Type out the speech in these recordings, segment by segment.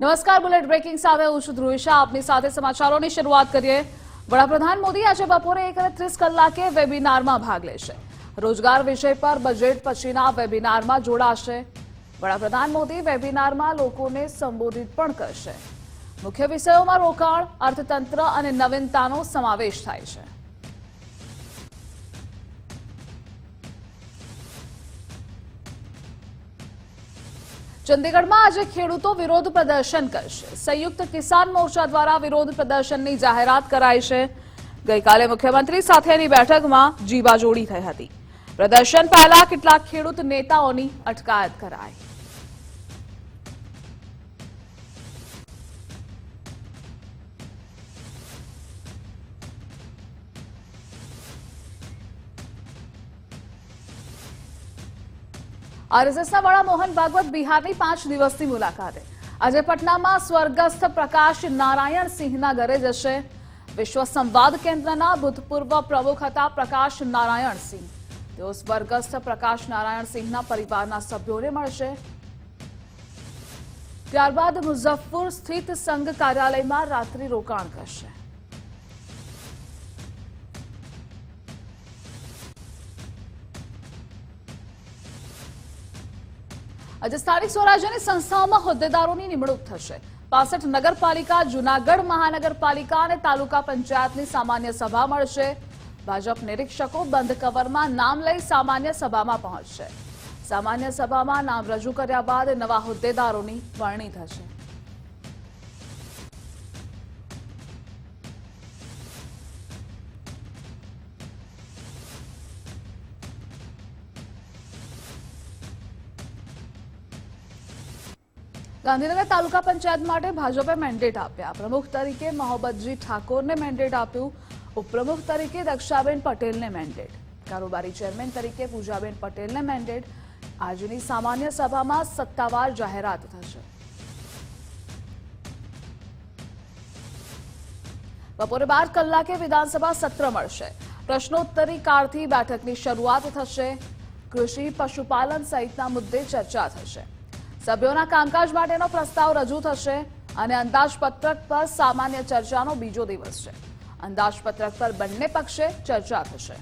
નમસ્કાર, bullet breaking સાથે હું છું ધ્રુવિશા. આપની સાથે સમાચારોની શરૂઆત કરીએ. વડાપ્રધાન મોદી આજે બપોરે 1:30 કલાકે વેબિનારમાં ભાગ લેશે. રોજગાર વિષય પર બજેટ પછીના વેબિનારમાં જોડાશે. વડાપ્રધાન મોદી વેબિનારમાં લોકોને સંબોધિત પણ કરશે. મુખ્ય વિષયોમાં રોકાણ, અર્થતંત્ર અને નવીનતાનો સમાવેશ થાય છે. ચંદીગઢમાં આજે ખેડૂતો વિરોધ પ્રદર્શન કરશે. સંયુક્ત કિસાન મોરચા દ્વારા વિરોધ પ્રદર્શનની જાહેરાત કરાઈ છે. ગઈકાલે મુખ્યમંત્રી સાથેની બેઠકમાં જીવાજોડી થઈ હતી. પ્રદર્શન પહેલા કેટલાક ખેડૂત નેતાઓની અટકાયત કરાઈ. આરએસએસના વડા મોહન ભાગવત બિહારની 5 દિવસની મુલાકાતે આજે પટનામાં સ્વર્ગસ્થ પ્રકાશ નારાયણ સિંહના ઘરે જશે. વિશ્વ સંવાદ કેન્દ્રના ભૂતપૂર્વ પ્રમુખ હતા પ્રકાશ નારાયણ સિંહ. તેઓ સ્વર્ગસ્થ પ્રકાશ નારાયણ સિંહના પરિવારના સભ્યોને મળશે. ત્યારબાદ મુઝફ્ફર સ્થિત સંઘ કાર્યાલયમાં રાત્રિ રોકાણ કરશે. આજે સ્થાનિક સ્વરાજ્યની સંસ્થાઓમાં હોદ્દેદારોની નિમણૂક થશે. 65 નગરપાલિકા, જૂનાગઢ મહાનગરપાલિકા અને તાલુકા પંચાયતની સામાન્ય સભા મળશે. ભાજપ નિરીક્ષકો બંધ કવરમાં નામ લઈ સામાન્ય સભામાં પહોંચશે. સામાન્ય સભામાં નામ રજૂ કર્યા બાદ નવા હોદ્દેદારોની વરણી થશે. ગાંધીનગર તાલુકા પંચાયત માટે ભાજપે મેન્ડેટ આપ્યા. પ્રમુખ તરીકે મોહબ્બતજી ઠાકોરને મેન્ડેટ આપ્યું. ઉપપ્રમુખ તરીકે દક્ષાબેન પટેલને મેન્ડેટ. કારોબારી ચેરમેન તરીકે પૂજાબેન પટેલને મેન્ડેટ. આજની સામાન્ય સભામાં સત્તાવાર જાહેરાત થશે. બપોરે 12 કલાકે વિધાનસભા સત્ર મળશે. પ્રશ્નોત્તરી કાળથી બેઠકની શરૂઆત થશે. કૃષિ, પશુપાલન સહિતના મુદ્દે ચર્ચા થશે. સભ્યોના કામકાજ માટેનો પ્રસ્તાવ રજૂ થશે અને અંદાજપત્રક પર સામાન્ય ચર્ચાનો બીજો દિવસ છે. અંદાજપત્રક પર બંને પક્ષે ચર્ચા થશે.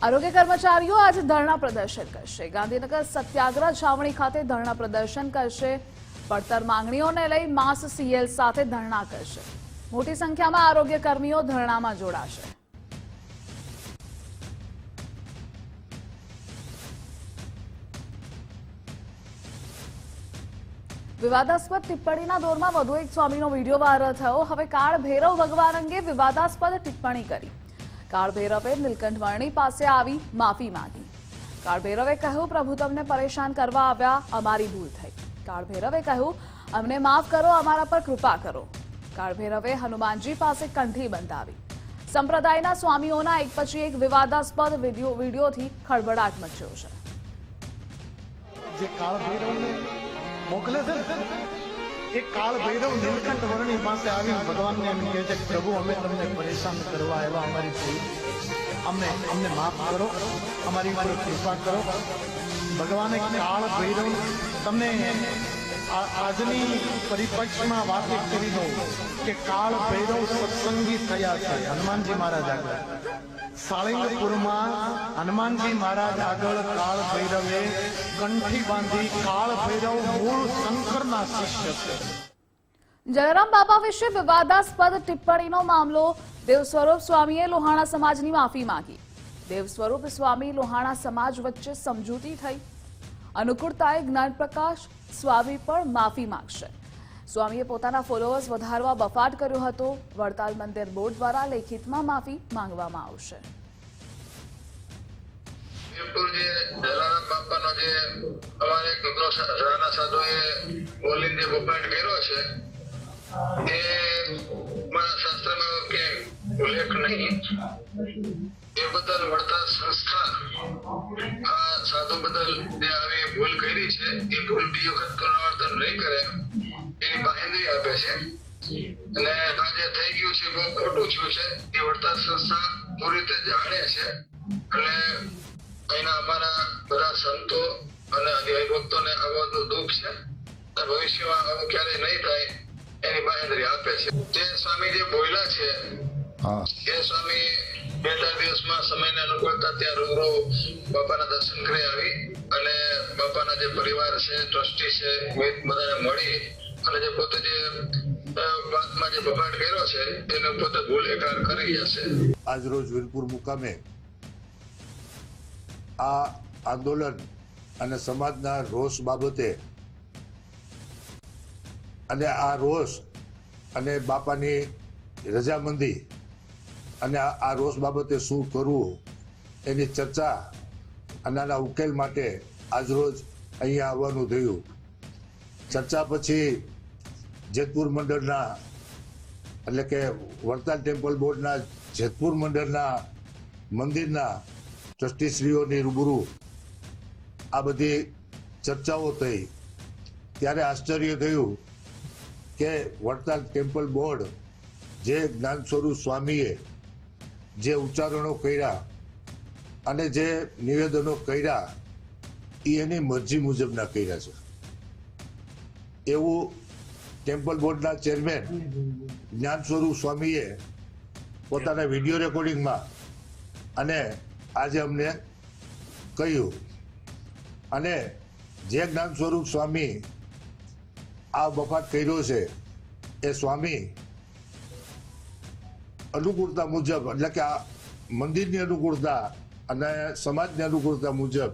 આરોગ્ય કર્મચારીઓ આજે ધરણા પ્રદર્શન કરશે. ગાંધીનગર સત્યાગ્રહ છાવણી ખાતે ધરણા પ્રદર્શન કરશે. પડતર માંગણીઓને લઈ માસ સીએલ સાથે ધરણા કરશે. મોટી સંખ્યામાં આરોગ્ય કર્મીઓ ધરણામાં જોડાશે. વિવાદાસ્પદ ટિપ્પણીના દોરમાં વધુ એક સ્વામીનો વિડીયો વાયરલ થયો. હવે કાળ ભૈરવ ભગવાન અંગે વિવાદાસ્પદ ટિપ્પણી કરી. કાળ ભૈરવે નીલકંઠ વર્ણી પાસે આવી માફી માંગી. કાળ ભૈરવે કહ્યું, પ્રભુ તમને પરેશાન કરવા આવ્યા, અમારી ભૂલ થઈ. કાળ ભૈરવે કહ્યું, અમને માફ કરો, અમારા પર કૃપા કરો. કાળ ભૈરવે હનુમાનજી પાસે કંઠી બંધાવી. સંપ્રદાયના સ્વામીઓના એક પછી એક વિવાદાસ્પદ વિડીયોથી ખળભળાટ મચ્યો છે. જે કાળ ભૈરવને મોકલે છે એ કાળ ભૈરવ નીલકંઠ વર્ણી પાસે આવીને ભગવાનને એમ કહે છે, પ્રભુ અમે તમને પરેશાન કરવા આવ્યા, અમારી ભૂલ, અમને માફ કરો, અમારી પર કૃપા કરો. ભગવાને કાળ ભૈરવ તમને આજની પરિપક્ષમાં વાત કરી દઉં કે કાળ ભૈરવ સત્સંગી થયા છે. હનુમાનજી મહારાજ આગળ સાળંગપુરમાં હનુમાનજી મહારાજ આગળ કાળ ભૈરવે કંઠી બાંધી. કાળ ભૈરવ મૂળ શંકરના શિષ્ય છે. જલારામ બાપા વિશે વિવાદાસ્પદ ટિપ્પણીનો મામલો. દેવ સ્વરૂપ સ્વામીએ લોહાણા સમાજની માફી માંગી. દેવ સ્વરૂપ સ્વામી લોહાણા સમાજ વચ્ચે સમજૂતી થઈ. અનુકૂળતાએ જ્ઞાનપ્રકાશ સ્વામી પણ માફી માંગશે. સ્વામીએ પોતાના ફોલોઅર્સ વધારવા બફાટ કર્યો હતો. વડતાલ મંદિર બોર્ડ દ્વારા લેખિતમાં માફી માંગવામાં આવશે. જલારામ બાપાનો જે અમારે રાણા સાધુએ બોલીને બફાટ કર્યો છે એ મારા શાસ્ત્રમાં કે ઉલ્લેખ નહીં. એ બદલ વડતાલ સંસ્થા આ સાધુ બદલ જે આવી ભૂલ કરી છે એ ભૂલ બીજી વખત પુનરાવર્તન નહીં કરે એની બાંહેધરી આપે છે. અને આ જે થઈ ગયું છે બહુ ખોટું થયું છે. એ વડતાલ સંસ્થા પૂરી રીતે જાણે છે અને અહીંના અમારા બધા સંતો અને હરિભક્તોને આવું દુઃખ છે અને ભવિષ્યમાં આવું ક્યારેય નહીં થાય એની બાંહેધરી આપે છે. જે સ્વામી જે બોલ્યા છે એ સ્વામી 2-4 દિવસમાં સમયને અનુકૂળતા ત્યાં રૂબરૂ બાપાના દર્શન કરી આવી અને બાપાના જે પરિવાર છે, ટ્રસ્ટી છે, બધાને મળી અને જે પોતે જે વાતમાં જે બફાટ કર્યો છે એને પોતે ભૂલ એકરાર કરી જશે. આજ રોજ વીરપુર મુકામે આ આંદોલન અને સમાજના રોષ બાબતે અને આ રોષ અને બાપાની રજામંદી અને આ રોષ બાબતે શું કરવું એની ચર્ચા અને આના ઉકેલ માટે આજરોજ અહીંયા આવવાનું થયું. ચર્ચા પછી જેતપુર મંડળના એટલે કે વડતાલ ટેમ્પલ બોર્ડના જેતપુર મંડળના મંદિરના ટ્રસ્ટીશ્રીઓની રૂબરૂ આ બધી ચર્ચાઓ થઈ ત્યારે આશ્ચર્ય થયું કે વડતાલ ટેમ્પલ બોર્ડ જે જ્ઞાન સ્વરૂપ સ્વામીએ જે ઉચ્ચારણો કર્યા અને જે નિવેદનો કર્યા એ એની મરજી મુજબના કર્યા છે એવું ટેમ્પલ બોર્ડના ચેરમેન જ્ઞાન સ્વરૂપ સ્વામીએ પોતાના વિડીયો રેકોર્ડિંગમાં અને આજે અમને કહ્યું. અને જે જ્ઞાન સ્વરૂપ સ્વામી આ બફાટ કર્યો છે એ સ્વામી અનુકૂળતા મુજબ એટલે કે આ મંદિરની અનુકૂળતા અને સમાજની અનુકૂળતા મુજબ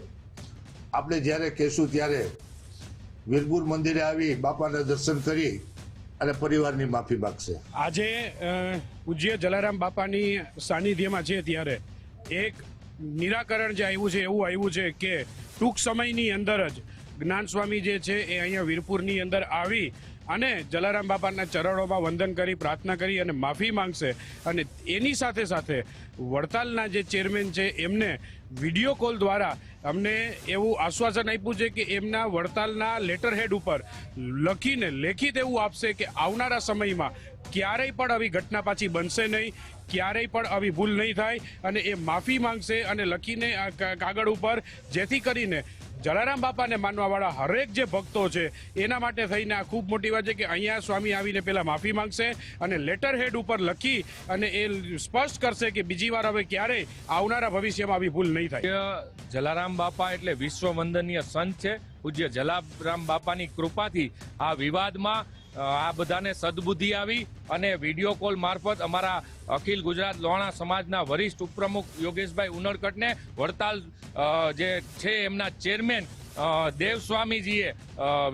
આપણે જ્યારે કહેશું ત્યારે વીરપુર મંદિરે આવી બાપાના દર્શન કરી અને પરિવારની માફી માગશે. આજે પૂજ્ય જલારામ બાપાની સાનિધ્યમાં છે ત્યારે એક નિરાકરણ જે આવ્યું છે એવું આવ્યું છે કે ટૂંક સમયની અંદર જ જ્ઞાન સ્વામી જે છે એ અહીંયા વીરપુરની અંદર આવી અને જલારામ બાપાના ચરણોમાં વંદન કરી પ્રાર્થના કરી અને માફી માંગશે. અને એની સાથે સાથે વડતાલના જે ચેરમેન છે એમને વિડીયો કોલ દ્વારા અમને એવું આશ્વાસન આપ્યું છે કે એમના વડતાલના લેટર હેડ ઉપર લખીને લેખિત એવું આપશે કે આવનારા સમયમાં ક્યારેય પણ આવી ઘટના પાછી બનશે નહીં, ક્યારેય પણ આવી ભૂલ નહીં થાય અને એ માફી માંગશે અને લખીને કાગળ ઉપર જેથી કરીને જલારામ બાપાને માનવાવાળા હરેક જે ભક્તો છે એના માટે થઈને આ ખૂબ મોટી વાત છે કે અહીંયા સ્વામી આવીને પહેલા માફી માંગશે અને લેટર હેડ ઉપર લખી અને એ સ્પષ્ટ કરશે કે બીજી વાર હવે ક્યારેય આવનારા ભવિષ્યમાં આવી ભૂલ નહીં થાય. જલારામ બાપા એટલે વિશ્વ વંદનીય સંત છે. પૂજ્ય જલારામ બાપાની કૃપાથી આ વિવાદમાં આ બધાને સદબુદ્ધિ આવી અને વિડીયો કોલ મારફત અમારા અખિલ ગુજરાત લોહાણા સમાજના વરિષ્ઠ ઉપપ્રમુખ યોગેશભાઈ ઉનડકટને વડતાલ જે છે એમના ચેરમેન દેવસ્વામીજીએ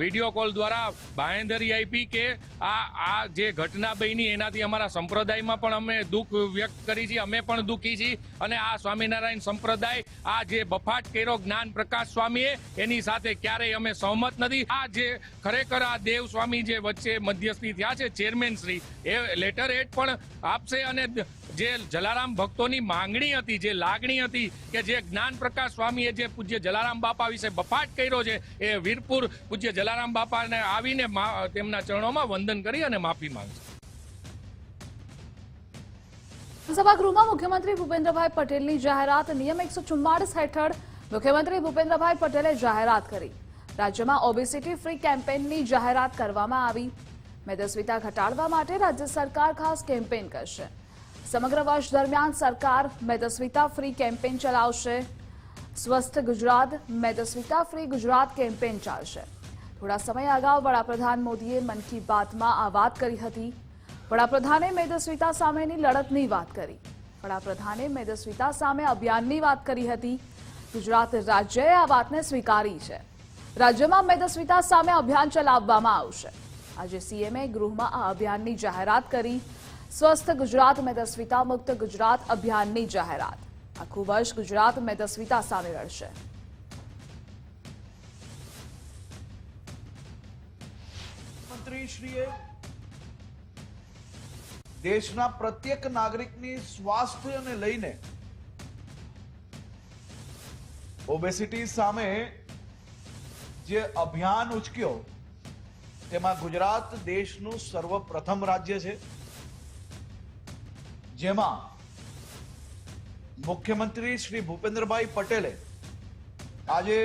વિડીયો કોલ દ્વારા બાંહેધરી આપી કે આ જે ઘટના બની એનાથી અમારા સંપ્રદાયમાં પણ અમે દુઃખ વ્યક્ત કરી છે, અમે પણ દુઃખી છીએ અને આ સ્વામિનારાયણ સંપ્રદાય આ જે બફાટ કર્યો જ્ઞાન પ્રકાશ સ્વામીએ એની સાથે ક્યારેય અમે સહમત નથી. આ જે ખરેખર આ દેવસ્વામી જે વચ્ચે મધ્યસ્થી થયા છે ચેરમેન શ્રી એ લેટર હેડ પણ આપશે અને જે જલારામ ભક્તોની માંગણી હતી, જે લાગણી હતી કે જે જ્ઞાન પ્રકાશ સ્વામીએ જે પૂજ્ય જલારામ બાપા વિશે બફાટ કર્યો છે એ વીરપુર પૂજ્ય જલારામ બાપાને આવીને તેમના ચરણોમાં વંદન કરી અને માફી માંગશે. સભાગૃહમાં મુખ્યમંત્રી ભૂપેન્દ્રભાઈ પટેલની જાહેરાત. નિયમ 144 હેઠળ મુખ્યમંત્રી ભૂપેન્દ્રભાઈ પટેલે જાહેરાત કરી. રાજ્યમાં ઓબેસિટી ફ્રી કેમ્પેનની જાહેરાત કરવામાં આવી. મેદસ્વીતા ઘટાડવા માટે રાજ્ય સરકાર ખાસ કેમ્પેન કરશે. સમગ્ર વર્ષ દરમિયાન સરકાર મેદસ્વીતા ફ્રી કેમ્પેન ચલાવશે. સ્વસ્થ ગુજરાત મેદસ્વીતા ફ્રી ગુજરાત કેમ્પેન ચાલશે. થોડા સમય અગાઉ વડાપ્રધાન મોદીએ મન કી બાતમાં આ વાત કરી હતી. વડાપ્રધાને મેદસ્વીતા સામેની લડતની વાત કરી. વડાપ્રધાને મેદસ્વીતા સામે અભિયાનની વાત કરી હતી. ગુજરાત રાજ્યએ આ વાતને સ્વીકારી છે. રાજ્યમાં મેદસ્વીતા સામે અભિયાન ચલાવવામાં આવશે. આજે સીએમએ ગૃહમાં આ અભિયાનની જાહેરાત કરી. સ્વસ્થ ગુજરાત મેદસ્વીતા મુક્ત ગુજરાત અભિયાનની જાહેરાત. આખું વર્ષ ગુજરાત મેદસ્વીતા સામે લડશે. મંત્રીશ્રીએ દેશના પ્રત્યેક નાગરિકની સ્વાસ્થ્યને લઈને ઓબેસિટી સામે જે અભિયાન ઉચક્યો તેમાં ગુજરાત દેશનું સર્વપ્રથમ રાજ્ય છે જેમાં મુખ્યમંત્રી શ્રી ભૂપેન્દ્રભાઈ પટેલે આજે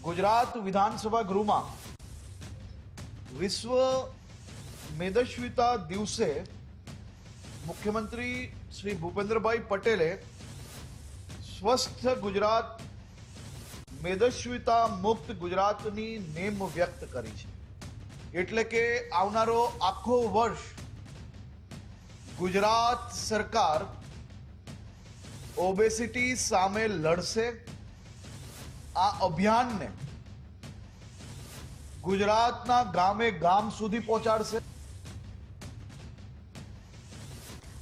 ગુજરાત વિધાનસભા ગૃહમાં વિશ્વ મેદસ્વીતા દિવસે મુખ્યમંત્રી શ્રી ભૂપેન્દ્રભાઈ પટેલે સ્વસ્થ ગુજરાત મેદસ્વીતા મુક્ત ગુજરાતની નેમ વ્યક્ત કરી છે. એટલે કે આવનારો આખો વર્ષ ગુજરાત સરકાર ઓબેસિટી સામે લડશે. આ અભિયાનને ગુજરાતના ગામે ગામ સુધી પહોંચાડશે.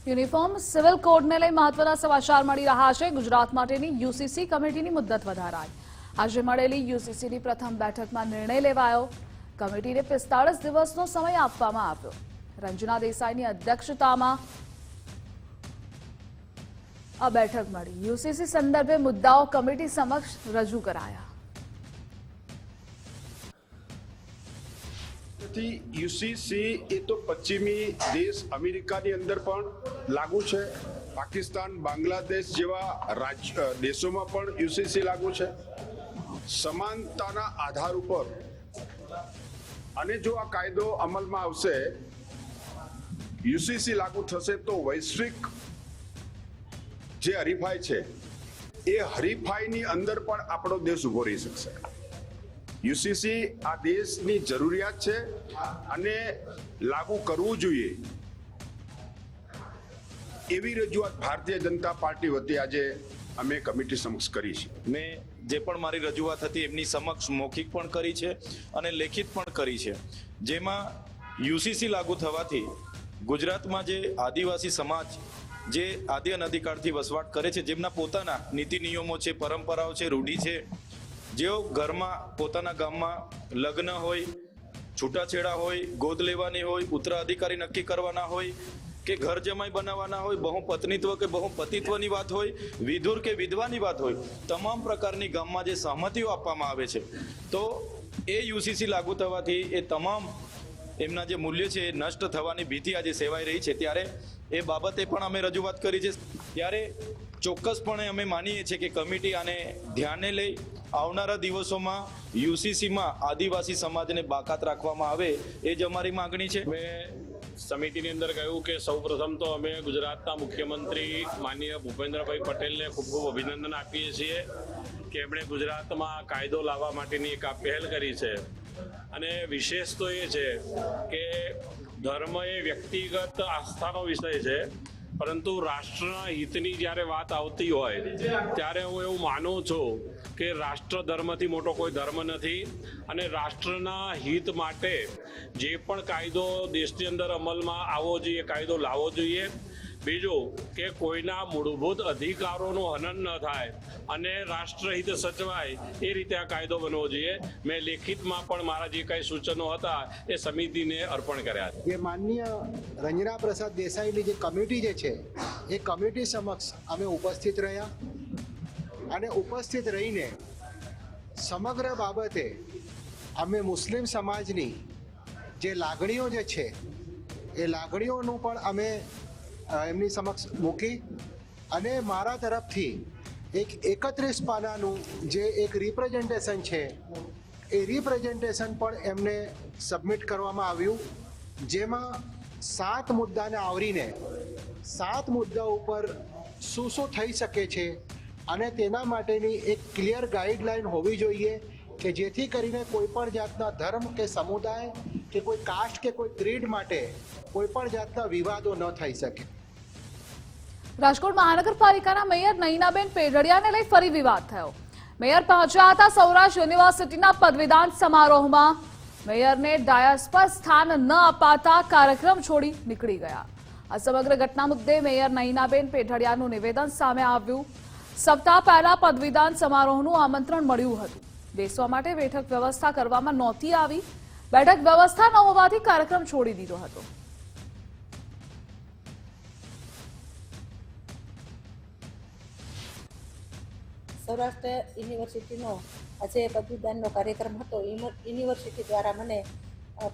યુનિફોર્મ સિવિલ કોડને લઈ મહત્વના સમાચાર મળી રહ્યા છે. ગુજરાત માટેની યુસીસી કમિટીની મુદ્દત વધારાઈ. આજે મળેલી યુસીસીની પ્રથમ બેઠકમાં નિર્ણય લેવાયો. કમિટીને 45 દિવસનો સમય આપવામાં આવ્યો. રંજના દેસાઈની અધ્યક્ષતામાં આ બેઠક મળી. યુસીસી સંદર્ભે મુદ્દાઓ કમિટી સમક્ષ રજૂ કરાયા. યુસીસી એ તો પશ્ચિમી દેશ અમેરિકાની અંદર પણ લાગુ છે, પાકિસ્તાન, બાંગ્લાદેશ જેવા દેશોમાં પણ યુસીસી લાગુ છે. સમાનતાના આધાર ઉપર અને જો આ કાયદો અમલમાં આવશે, યુસીસી લાગુ થશે તો વૈશ્વિક જે હરીફાઈ છે એ હરીફાઈની અંદર પણ આપણો દેશ ઉભો રહી શકશે. યુસીસી આ દેશની જરૂરિયાત છે અને લાગુ કરવું જોઈએ એવી રજૂઆત ભારતીય જનતા પાર્ટી વતી આજે અમે કમિટી સમક્ષ કરી છે. મેં જે પણ મારી રજૂઆત હતી એમની સમક્ષ મૌખિક પણ કરી છે અને લેખિત પણ કરી છે, જેમાં યુસીસી લાગુ થવાથી ગુજરાતમાં જે આદિવાસી સમાજ જે આદિ અનાદિકાળથી વસવાટ કરે છે, જેમના પોતાના નીતિ નિયમો છે, પરંપરાઓ છે, રૂઢિ છે, જેઓ ઘરમાં પોતાના ગામમાં લગ્ન હોય, છૂટાછેડા હોય, ગોદ લેવાની હોય, ઉત્તરાધિકારી નક્કી કરવાના હોય કે ઘર જમાઈ બનાવવાના હોય, બહુપત્નીત્વ કે બહુપતિત્વની વાત હોય, વિધુર કે વિધવાની વાત હોય, તમામ પ્રકારની ગામમાં જે સહમતિઓ આપવામાં આવે છે, તો એ યુસીસી લાગુ થવાથી એ તમામ એમના જે મૂલ્ય છે એ નષ્ટ થવાની ભીતિ આજે સેવાઈ રહી છે. ત્યારે એ બાબતે પણ અમે રજૂઆત કરી છે. ત્યારે ચોક્કસપણે અમે માનીએ છીએ કે કમિટી આને ધ્યાને લઈ આવનારા દિવસોમાં યુસીસીમાં આદિવાસી સમાજને બાકાત રાખવામાં આવે એ જ અમારી માગણી છે. સમિતિની અંદર કહ્યું કે સૌપ્રથમ તો અમે ગુજરાતના મુખ્યમંત્રી માનનીય ભૂપેન્દ્રભાઈ પટેલને ખૂબ ખૂબ અભિનંદન આપીએ છીએ કે એમણે ગુજરાતમાં કાયદો લાવવા માટેની એક આ પહેલ કરી છે. અને વિશેષ તો એ છે કે ધર્મ એ વ્યક્તિગત આસ્થાનો વિષય છે, પરંતુ રાષ્ટ્રના હિતની જ્યારે વાત આવતી હોય ત્યારે હું એવું માનું છું કે રાષ્ટ્ર ધર્મથી મોટો કોઈ ધર્મ નથી અને રાષ્ટ્રના હિત માટે જે પણ કાયદો દેશની અંદર અમલમાં આવવો જોઈએ, કાયદો લાવવો જોઈએ. બીજું કે કોઈના મૂળભૂત અધિકારોનું હનન ન થાય અને રાષ્ટ્રહિત સચવાય એ રીતે આ કાયદો બનવો જોઈએ. મેં લેખિતમાં પણ મારા જે કાંઈ સૂચનો હતા એ સમિતિને અર્પણ કર્યા છે. જે માનનીય રંજના પ્રસાદ દેસાઈની જે કમિટી જે છે એ કમિટી સમક્ષ અમે ઉપસ્થિત રહ્યા અને ઉપસ્થિત રહીને સમગ્ર બાબતે અમે મુસ્લિમ સમાજની જે લાગણીઓ જે છે એ લાગણીઓનું પણ અમે એમની સમક્ષ મૂકી અને મારા તરફથી એક 31 પાનાનું જે એક રિપ્રેઝન્ટેશન છે એ રિપ્રેઝન્ટેશન પણ એમને સબમિટ કરવામાં આવ્યું, જેમાં 7 મુદ્દાને આવરીને 7 મુદ્દા ઉપર શું શું થઈ શકે છે અને તેના માટેની એક ક્લિયર ગાઈડલાઈન હોવી જોઈએ કે જેથી કરીને કોઈ પણ જાતના ધર્મ કે સમુદાય કે કોઈ કાસ્ટ કે કોઈ ક્રીડ માટે કોઈ પણ જાતના વિવાદો ન થઈ શકે. રાજકોટ મહાનગરપાલિકાના મેયર નયનાબેન પેઢડિયાને લઈ ફરી વિવાદ થયો. મેયર પહોંચ્યા હતા સૌરાષ્ટ્ર યુનિવર્સિટીના પદવીદાન સમારોહમાં. મેયરને ડાયસ પર સ્થાન ન અપાતા કાર્યક્રમ છોડી નીકળી ગયા. આ સમગ્ર ઘટના મુદ્દે મેયર નયનાબેન પેઢડિયાનું નિવેદન સામે આવ્યું. સપ્તાહ પહેલા પદવીદાન સમારોહનું આમંત્રણ મળ્યું હતું. બેસવા માટે બેઠક વ્યવસ્થા કરવામાં નહોતી આવી. બેઠક વ્યવસ્થા ન હોવાથી કાર્યક્રમ છોડી દીધો હતો. સૌરાષ્ટ્ર યુનિવર્સિટીનો આજે પદવીદાનનો કાર્યક્રમ હતો. યુનિવર્સિટી દ્વારા મને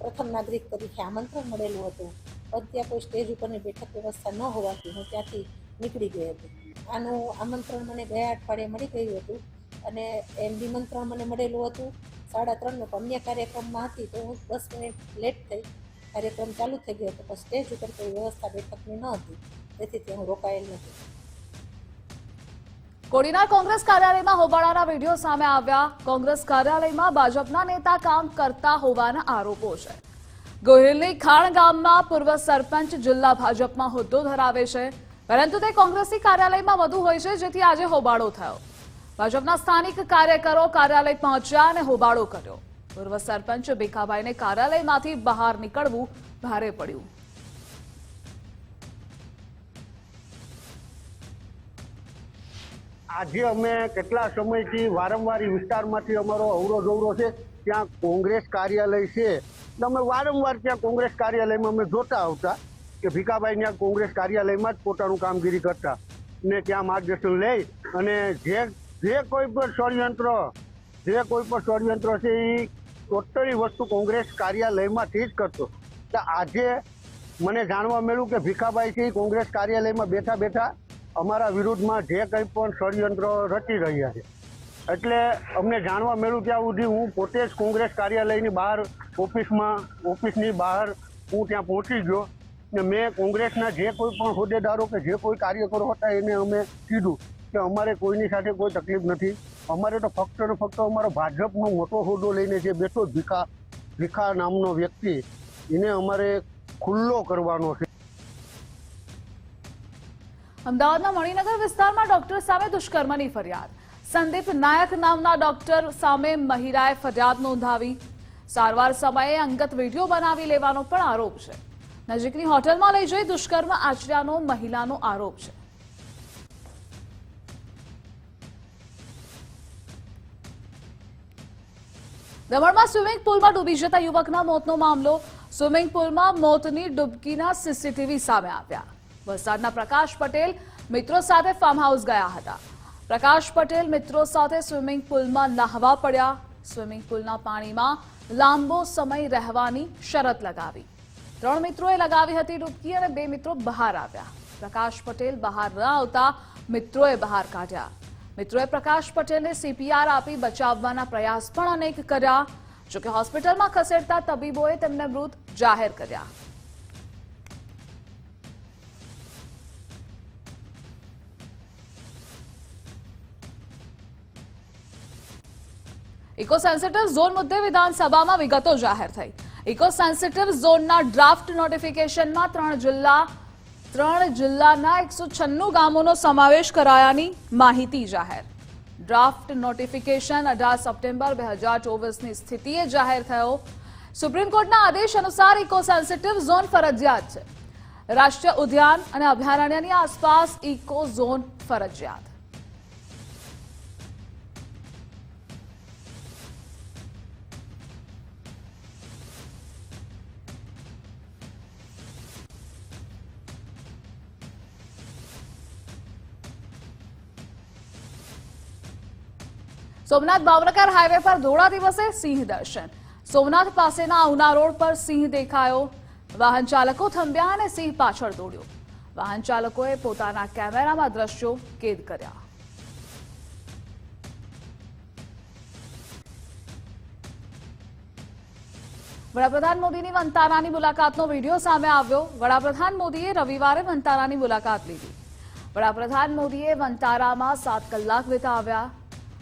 પ્રથમ નાગરિક તરીકે આમંત્રણ મળેલું હતું, પણ ત્યાં કોઈ સ્ટેજ ઉપરની બેઠક વ્યવસ્થા ન હોવાથી હું ત્યાંથી નીકળી ગઈ હતી. આનું આમંત્રણ મને ગયા અઠવાડિયે મળી ગયું હતું અને એ નિમંત્રણ મને મળેલું હતું 3:30નું, પણ અન્ય કાર્યક્રમમાં હતી તો હું 10 મિનિટ લેટ થઈ. કાર્યક્રમ ચાલુ થઈ ગયો હતો પણ સ્ટેજ ઉપર કોઈ વ્યવસ્થા બેઠકની ન હતી, તેથી ત્યાં હું રોકાયેલ નથી. કોડીનાર કોંગ્રેસ કાર્યાલયમાં હોબાળાના વિડીયો સામે આવ્યા. કોંગ્રેસ કાર્યાલયમાં ભાજપના નેતા કામ કરતા હોવાના આરોપો છે. ગોહિલની ખાણ ગામમાં પૂર્વ સરપંચ જિલ્લા ભાજપમાં હોદ્દો ધરાવે છે, પરંતુ તે કોંગ્રેસી કાર્યાલયમાં વધુ હોય છે, જેથી આજે હોબાળો થયો. ભાજપના સ્થાનિક કાર્યકરો કાર્યાલય પહોંચ્યા અને હોબાળો કર્યો. પૂર્વ સરપંચ ભીખાભાઈને કાર્યાલયમાંથી બહાર નીકળવું ભારે પડ્યું. આજે અમે કેટલા સમયથી વારંવાર વિસ્તારમાંથી અમારો અવરો છે, ત્યાં કોંગ્રેસ કાર્યાલય છે, અમે વારંવાર ત્યાં કોંગ્રેસ કાર્યાલયમાં અમે જોતા આવતા કે ભીખાભાઈ ત્યાં કોંગ્રેસ કાર્યાલયમાં જ પોતાનું કામગીરી કરતા ને ત્યાં માર્ગદર્શન લઈ અને જે કોઈ પણ ષડયંત્ર છે એ ટોટલી વસ્તુ કોંગ્રેસ કાર્યાલયમાંથી જ કરતો. તો આજે મને જાણવા મળ્યું કે ભીખાભાઈ છે કોંગ્રેસ કાર્યાલયમાં બેઠા બેઠા અમારા વિરુદ્ધમાં જે કંઈ પણ ષડયંત્ર રચી રહ્યા છે. એટલે અમને જાણવા મળ્યું ત્યાં સુધી હું પોતે જ કોંગ્રેસ કાર્યાલયની બહાર ઓફિસની બહાર હું ત્યાં પહોંચી ગયો ને મેં કોંગ્રેસના જે કોઈ પણ હોદ્દેદારો કે જે કોઈ કાર્યકરો હતા એને અમે કીધું કે અમારે કોઈની સાથે કોઈ તકલીફ નથી. અમારે તો ફક્ત ને ફક્ત અમારો ભાજપનો મોટો હોદ્દો લઈને જે બેઠો ભીખા નામનો વ્યક્તિ એને અમારે ખુલ્લો કરવાનો છે. અમદાવાદના મણિનગર વિસ્તારમાં ડોક્ટર સામે દુષ્કર્મની ફરિયાદ. સંદીપ નાયક નામના ડોક્ટર સામે મહિલાએ ફરિયાદ નોંધાવી. સારવાર સમયે અંગત વિડીયો બનાવી લેવાનો પણ આરોપ છે. નજીકની હોટલમાં લઈ જઈ દુષ્કર્મ આચર્યાનો મહિલાનો આરોપ છે. દમણમાં સ્વિમિંગ પુલમાં ડૂબી જતા યુવકના મોતનો મામલો. સ્વિમિંગ પુલમાં મોતની ડૂબકીના સીસીટીવી સામે આવ્યા. વલસાડના પ્રકાશ પટેલ મિત્રો સાથે ફાર્મ હાઉસ ગયા હતા. પ્રકાશ પટેલ મિત્રો સાથે સ્વિમિંગ પુલમાં નહાવા પડ્યા. સ્વિમિંગ પુલના પાણીમાં લાંબો સમય રહેવાની શરત લગાવી. 3 મિત્રોએ લગાવી હતી ડૂબકી અને 2 મિત્રો બહાર આવ્યા. પ્રકાશ પટેલ બહાર ન આવતા મિત્રોએ બહાર કાઢ્યા. મિત્રોએ પ્રકાશ પટેલને CPR આપી બચાવવાના પ્રયાસ પણ અનેક કર્યા. જોકે હોસ્પિટલમાં ખસેડતા તબીબોએ તેમને મૃત જાહેર કર્યા. ઇકો સેન્સિટિવ ઝોન મુદ્દે વિધાનસભામાં વિગતો જાહેર થઈ. ઇકો સેન્સિટિવ ઝોનના ડ્રાફ્ટ નોટિફિકેશનમાં 3 જિલ્લાના 196 ગામોનો સમાવેશ કરાયાની માહિતી જાહેર. ડ્રાફ્ટ નોટિફિકેશન 18 સપ્ટેમ્બર 2024ની સ્થિતિએ જાહેર થયો. સુપ્રીમ કોર્ટના આદેશ અનુસાર ઇકો સેન્સિટિવ ઝોન ફરજિયાત છે. રાષ્ટ્રીય ઉદ્યાન અને અભયારણ્યની આસપાસ ઇકો ઝોન ફરજિયાત. સોમનાથ ભાવનગર હાઈવે પર ધોળા દિવસે સિંહ દર્શન. સોમનાથ પાસેના ઉના રોડ પર સિંહ દેખાયો. વાહન ચાલકો થંભ્યા અને સિંહ પાછળ દોડ્યો. વાહન ચાલકોએ પોતાના કેમેરામાં દ્રશ્યો કેદ કર્યા. વડાપ્રધાન મોદીની વંતારાની મુલાકાતનો વિડીયો સામે આવ્યો. વડાપ્રધાન મોદીએ રવિવારે વંતારાની મુલાકાત લીધી. વડાપ્રધાન મોદીએ વંતારામાં 7 કલાક વિતાવ્યા.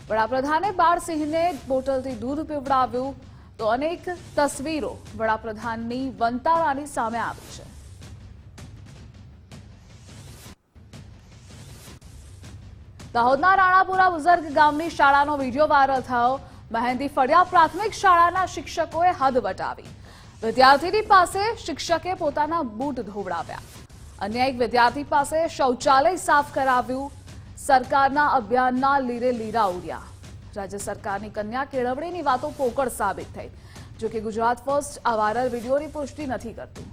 વડાપ્રધાને બાળસિંહને બોટલથી દૂધ પીવડાવ્યું. તો અનેક તસવીરો વડાપ્રધાનની વંતારાની સામે આવી છે. દાહોદના રાણાપુરા બુઝર્ગ ગામની શાળાનો વિડીયો વાયરલ થયો. મહેંદી ફળિયા પ્રાથમિક શાળાના શિક્ષકોએ હદ વટાવી. વિદ્યાર્થીની પાસે શિક્ષકે પોતાના બૂટ ધોવડાવ્યા. અન્ય એક વિદ્યાર્થી પાસે શૌચાલય સાફ કરાવ્યું. સરકારના અભિયાનના લીરે લીરા ઉડ્યા. રાજ્ય સરકારની કન્યા કેળવણીની વાતો પોકળ સાબિત થઈ. જોકે ગુજરાત ફર્સ્ટ આ વાયરલ વિડીયોની પુષ્ટિ નથી કરતું.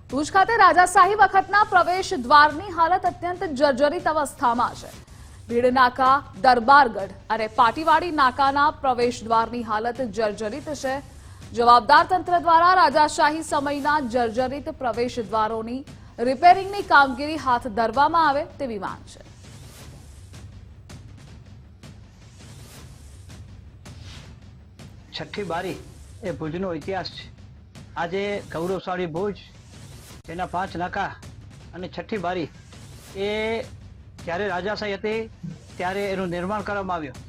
ભુજ ખાતે રાજાશાહી વખતના પ્રવેશ દ્વારની હાલત અત્યંત જર્જરિત અવસ્થામાં છે. ભીડ નાકા, દરબારગઢ અને પાટીવાડી નાકાના પ્રવેશ દ્વારની હાલત જર્જરિત છે. જવાબદાર તંત્ર દ્વારા રાજાશાહી સમયના જર્જરિત પ્રવેશ દ્વારોની રિપેરિંગની કામગીરી હાથ ધરવામાં આવે તેવી માંગ છે. છઠ્ઠી બારી એ ભુજનો ઇતિહાસ છે. આજે ગૌરવશાળી ભુજ, તેના 5 નાકા અને છઠ્ઠી બારી એ જ્યારે રાજાશાહી હતી ત્યારે એનું નિર્માણ કરવામાં આવ્યું.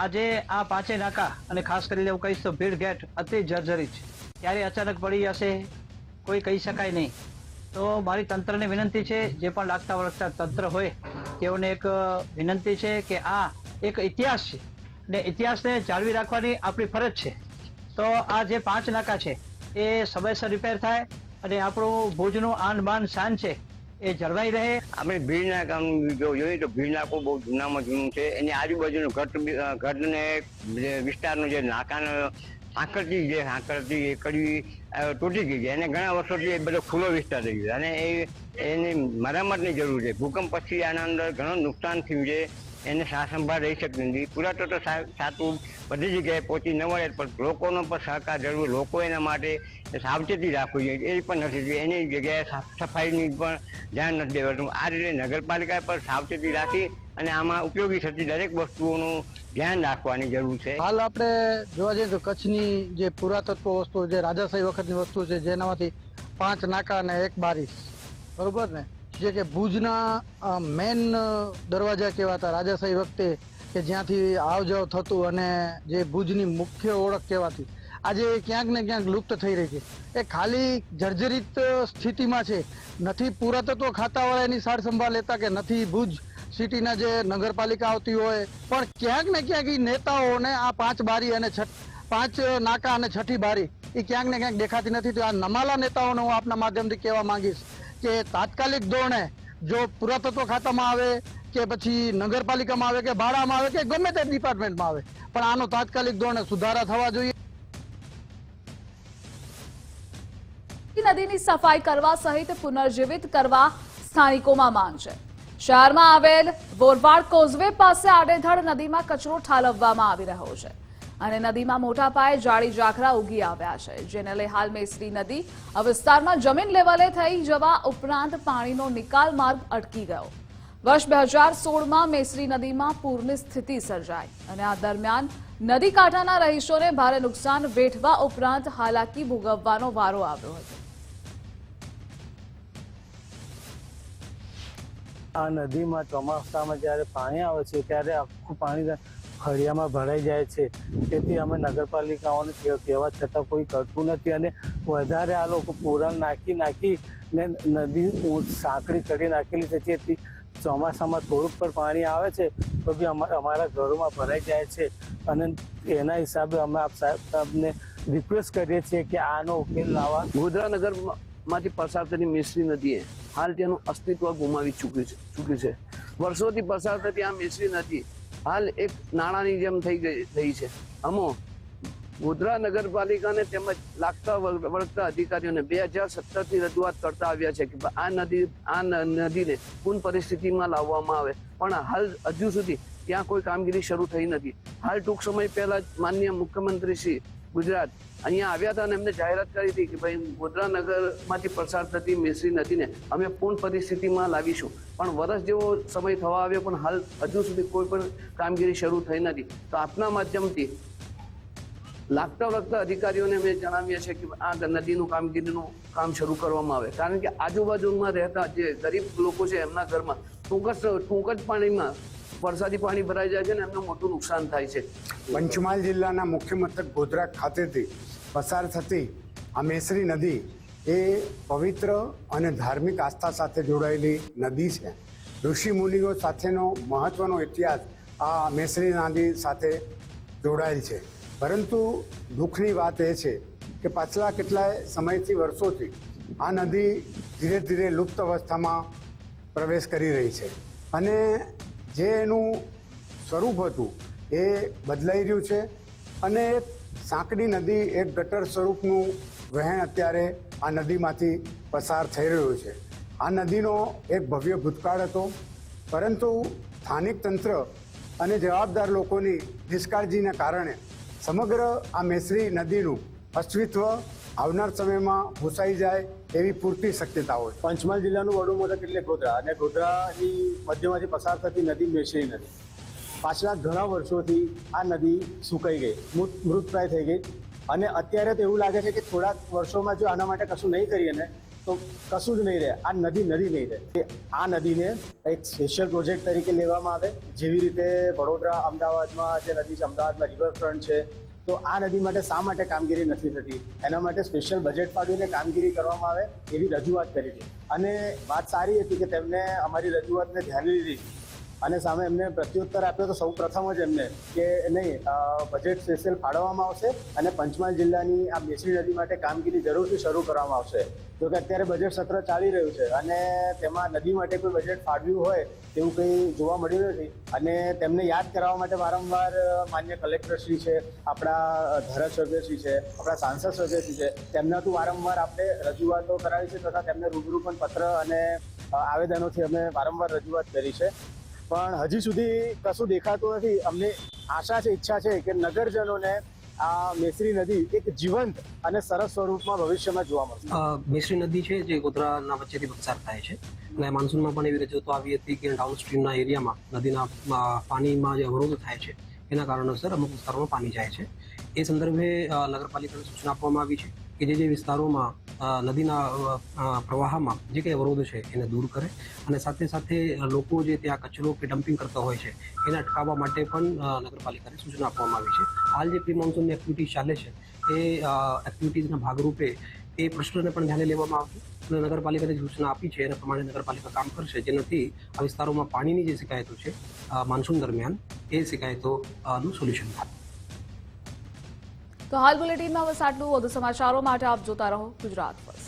આજે આ 5 નાકા અને ખાસ કરીને એવું કહીશ તો ભીડ ગેટ અતિ જર્જરિત છે. ત્યારે અચાનક પડી જશે કોઈ કહી શકાય નહીં. તો મારી તંત્રને વિનંતી છે, જે પણ લાગતા વળગતા તંત્ર હોય તેઓને એક વિનંતી છે કે આ એક ઇતિહાસ છે ને ઇતિહાસને જાળવી રાખવાની આપણી ફરજ છે. તો આ જે 5 નાકા છે એ સમયસર રિપેર થાય અને આપણું ભુજનું આન બાન શાન છે એ જળવાઈ રહે. આપણે ભીડ નાકા જો જોઈએ તો ભીડ નાકું બહુ જૂનામાં જૂનું છે. એની આજુબાજુનું ઘટ ને વિસ્તારનું જે નાકાનો સાંકળતી એ કડી તૂટી ગઈ છે. એને ઘણા વર્ષોથી એ બધો ખુલ્લો વિસ્તાર થઈ ગયો અને એની મરામતની જરૂર છે. ભૂકંપ પછી આના અંદર ઘણું નુકસાન થયું છે. એને સારસંભાળ રહી શકતી નથી. પુરાતત્વ ખાતું બધી જગ્યાએ પહોંચી ન વળે, પણ લોકોનો પણ સહકાર જરૂર. લોકો એના માટે સાવચેતી રાખવી જોઈએ, એ પણ નથી. એની જગ્યાએ સાફ સફાઈની પણ ધ્યાન નથી દેવાતું. આ રીતે નગરપાલિકાએ પણ સાવચેતી રાખી અને આમાં ઉપયોગી થતી દરેક વસ્તુઓનું ધ્યાન રાખવાની જરૂર છે. હાલ આપણે જોવા જઈએ તો કચ્છની જે પુરાતત્વ વસ્તુ, જે રાજાશાહી વખતની વસ્તુ છે, જેનામાંથી 5 નાકા અને 1 બારી, બરોબર ને, જે કે ભુજના મેન દરવાજા કહેવાતા રાજાશાહી વખતે, કે જ્યાંથી આવ જાવ થતું અને જે ભુજની મુખ્ય ઓળખ કહેવાતી, આજે ક્યાંક ને ક્યાંક લુપ્ત થઈ રહી છે. એ ખાલી જર્જરિત સ્થિતિમાં છે. નથી પુરાતત્વ ખાતાવાળા એની સાર સંભાળ લેતા, કે નથી ભુજ સિટીના જે નગરપાલિકા આવતી હોય, પણ ક્યાંક ને ક્યાંક એ નેતાઓને આ 5 બારી અને 5 નાકા અને છઠ્ઠી બારી એ ક્યાંક ને ક્યાંક દેખાતી નથી. તો આ નમાલા નેતાઓને હું આપના માધ્યમથી કહેવા માંગીશ કે તાત્કાલિક ધોરણે જો પુરાતત્વ ખાતામાં આવે કે પછી નગરપાલિકામાં આવે કે ભાડામાં આવે કે ગમે તે ડિપાર્ટમેન્ટમાં આવે, પણ આનો તાત્કાલિક ધોરણે સુધારા થવા જોઈએ. નદીની સફાઈ કરવા સહિત પુનર્જીવિત કરવા સ્થાનિકોમાં માંગ છે. શહેરમાં આવેલ બોરવાડ કોઝવે પાસે આડેધડ નદીમાં કચરો ઠાલવવામાં આવી રહ્યો છે અને નદીમાં મોટા પાયે જાળી ઝાખરા ઉગી આવ્યા છે, જેને લઈ હાલ મેસરી નદી આ વિસ્તારમાં જમીન લેવલે થઈ જવા ઉપરાંત પાણીનો નિકાલ માર્ગ અટકી ગયો. વર્ષ 2016માં મેસરી નદીમાં પૂરની સ્થિતિ સર્જાઈ અને આ દરમિયાન નદી કાંઠાના રહીશોને ભારે નુકસાન વેઠવા ઉપરાંત હાલાકી ભોગવવાનો વારો આવ્યો હતો. આ નદીમાં ચોમાસામાં જ્યારે પાણી આવે છે ત્યારે આખું પાણી ફળિયામાં ભરાઈ જાય છે. તેથી અમે નગરપાલિકાઓને કહેવા છતાં કોઈ કરતું નથી અને વધારે આ લોકો પૂરણ નાખી ને નદી સાંકડી કરી નાખેલી છે. જેથી ચોમાસામાં થોડુંક પણ પાણી આવે છે તો બી અમારા ઘરોમાં ભરાઈ જાય છે અને એના હિસાબે અમે આપ સાહેબને રિક્વેસ્ટ કરીએ છીએ કે આનો ઉકેલ લાવવા. ગોધરા નગરમાંથી પસાર થતી મેસરી નદીએ હાલ તેનું અસ્તિત્વ ગુમાવી ચૂક્યું છે. વર્ષોથી પસાર થતી આ મેસરી નદી હાલ એક નાણાંની જેમ થઈ છે. અમો ગોધરા નગરપાલિકાને તેમજ લાગતા વળગતા અધિકારીઓને 2017થી રજૂઆત કરતા આવ્યા છે કે આ નદીને પૂર્ણ પરિસ્થિતિમાં લાવવામાં આવે, પણ હાલ હજુ સુધી ત્યાં કોઈ કામગીરી શરૂ થઈ નથી. હાલ ટૂંક સમય પહેલા જ માનનીય મુખ્યમંત્રી શ્રી ગુજરાત અહીંયા આવ્યા હતા અને એમને જાહેરાત કરી હતી કે ભાઈ ગોધરા નગરમાંથી પસાર થતી મેસરી નદીને અમે પૂર્ણ પરિસ્થિતિમાં લાવીશું, પણ વર્ષ જેવો સમય થવા આવ્યો પણ હાલ હજુ સુધી કોઈ પણ કામગીરી શરૂ થઈ નથી. તો આપના માધ્યમથી લાગતા વળગતા અધિકારીઓને અમે જણાવીએ છીએ કે આ નદીનું કામગીરીનું કામ શરૂ કરવામાં આવે, કારણ કે આજુબાજુમાં રહેતા જે ગરીબ લોકો છે એમના ઘરમાં ટૂંક જ પાણીમાં વરસાદી પાણી ભરાઈ જાય છે ને એમને મોટું નુકસાન થાય છે. પંચમહાલ જિલ્લાના મુખ્ય મથક ગોધરા ખાતેથી પસાર થતી આ મેસરી નદી એ પવિત્ર અને ધાર્મિક આસ્થા સાથે જોડાયેલી નદી છે. ઋષિ મુનિઓ સાથેનો મહત્વનો ઇતિહાસ આ મેસરી નદી સાથે જોડાયેલ છે. પરંતુ દુઃખની વાત એ છે કે પાછલા કેટલાય સમયથી વર્ષોથી આ નદી ધીરે ધીરે લુપ્ત અવસ્થામાં પ્રવેશ કરી રહી છે અને જે એનું સ્વરૂપ હતું એ બદલાઈ રહ્યું છે અને સાંકડી નદી એક ગટર સ્વરૂપનું વહેણ અત્યારે આ નદીમાંથી પસાર થઈ રહ્યું છે. આ નદીનો એક ભવ્ય ભૂતકાળ હતો, પરંતુ સ્થાનિક તંત્ર અને જવાબદાર લોકોની નિષ્કાળજીને કારણે સમગ્ર આ મેસરી નદીનું અસ્તિત્વ આવનાર સમયમાં ભૂસાઈ જાય એવી પૂરતી શક્યતાઓ છે. પંચમહાલ જિલ્લાનું વડું મથક એટલે ગોધરા, અને ગોધરાની મધ્યમાંથી પસાર થતી નદી મેશ્રી નદી પાછલા ઘણા વર્ષોથી આ નદી સુકાઈ ગઈ, મૃતપ્રાય થઈ ગઈ. અને અત્યારે તો એવું લાગે છે કે થોડાક વર્ષોમાં જો આના માટે કશું નહીં કરીએ ને તો કશું જ નહીં રહે, આ નદી નહીં રહે. આ નદીને એક સ્પેશિયલ પ્રોજેક્ટ તરીકે લેવામાં આવે, જેવી રીતે વડોદરા અમદાવાદમાં જે નદી છે, અમદાવાદમાં રિવરફ્રન્ટ છે, તો આ નદી માટે શા માટે કામગીરી નથી થતી, એના માટે સ્પેશિયલ બજેટ ફાળવીને કામગીરી કરવામાં આવે એવી રજૂઆત કરી હતી. અને વાત સારી હતી કે તેમને અમારી રજૂઆતને ધ્યાને લીધી અને સામે એમને પ્રત્યુત્તર આપ્યો તો સૌ પ્રથમ જ એમને કે નહીં, બજેટ સ્પેશિયલ ફાળવવામાં આવશે અને પંચમહાલ જિલ્લાની આ મેશ્રી નદી માટે કામગીરી જરૂરથી શરૂ કરવામાં આવશે. જો કે અત્યારે બજેટ સત્ર ચાલી રહ્યું છે અને તેમાં નદી માટે કોઈ બજેટ ફાળવ્યું હોય તેવું કંઈ જોવા મળ્યું નથી. અને તેમને યાદ કરાવવા માટે વારંવાર માન્ય કલેક્ટરશ્રી છે, આપણા ધારાસભ્યશ્રી છે, આપણા સાંસદ સભ્યશ્રી છે, તેમનાથી વારંવાર આપણે રજૂઆતો કરાવી છે તથા તેમને રૂબરૂ પણ પત્ર અને આવેદનોથી અમે વારંવાર રજૂઆત કરી છે, પણ હજી સુધી કશું દેખાતું નથી. અમને આશા છે, ઈચ્છા છે કે નગરજનોને આ મેશ્રી નદી એક જીવંત અને સરસ સ્વરૂપમાં ભવિષ્યમાં જોવા મળશે. મેશ્રી નદી છે જે ગોધરાના વચ્ચેથી પસાર થાય છે અને મોન્સૂનમાં પણ એવી રજૂઆતો આવી હતી કે ડાઉનસ્ટ્રીમના એરિયામાં નદીના પાણીમાં જે અવરોધ થાય છે એના કારણોસર અમુક વિસ્તારોમાં પાણી જાય છે. એ સંદર્ભે નગરપાલિકાને સૂચના આપવામાં આવી છે કે જે વિસ્તારોમાં નદીના પ્રવાહમાં જે કંઈ અવરોધ છે એને દૂર કરે અને સાથે સાથે લોકો જે ત્યાં કચરો કે ડમ્પિંગ કરતા હોય છે એને અટકાવવા માટે પણ નગરપાલિકાને સૂચના આપવામાં આવી છે. હાલ જે પ્રી મોન્સૂનની એક્ટિવિટી ચાલે છે એ એક્ટિવિટીઝના ભાગરૂપે એ પ્રશ્નને પણ ધ્યાને લેવામાં આવશે અને નગરપાલિકાને સૂચના આપી છે એના પ્રમાણે નગરપાલિકા કામ કરશે, જેનાથી આ વિસ્તારોમાં પાણીની જે શિકાયતો છે મોન્સૂન દરમિયાન એ શિકાયતોનું સોલ્યુશન થાય. તો હાલ બુલેટિનમાં બસ આટલું. વધુ સમાચારો માટે આપ જોતા રહો ગુજરાત ફર્સ્ટ.